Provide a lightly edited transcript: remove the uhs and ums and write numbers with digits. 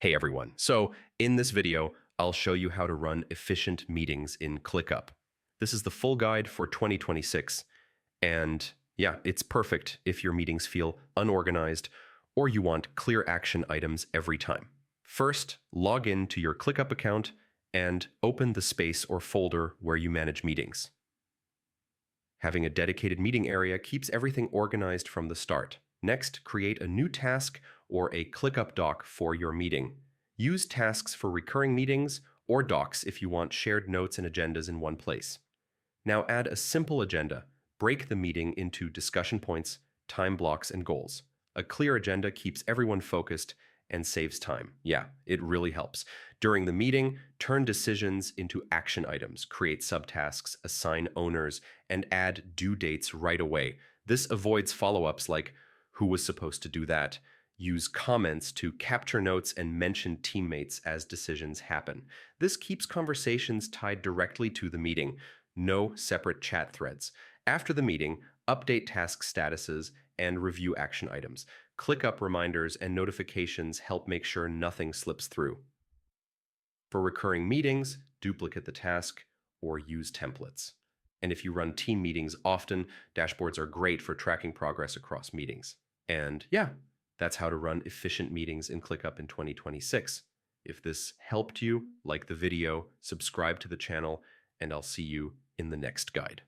Hey everyone. So in this video, I'll show you how to run efficient meetings in Clickup. This is the full guide for 2026. And yeah, it's perfect if your meetings feel unorganized or you want clear action items every time. First, log in to your Clickup account and open the space or folder where you manage meetings. Having a dedicated meeting area keeps everything organized from the start. Next, create a new task or a ClickUp doc for your meeting. Use tasks for recurring meetings or docs if you want shared notes and agendas in one place. Now add a simple agenda. Break the meeting into discussion points, time blocks, and goals. A clear agenda keeps everyone focused and saves time. Yeah, it really helps. During the meeting, turn decisions into action items, create subtasks, assign owners, and add due dates right away. This avoids follow-ups like who was supposed to do that. Use comments to capture notes and mention teammates as decisions happen. This keeps conversations tied directly to the meeting. No separate chat threads. After the meeting, update task statuses and review action items. ClickUp reminders and notifications help make sure nothing slips through. For recurring meetings, duplicate the task or use templates. And if you run team meetings often, dashboards are great for tracking progress across meetings. And yeah, that's how to run efficient meetings in ClickUp in 2026. If this helped you, like the video, subscribe to the channel, and I'll see you in the next guide.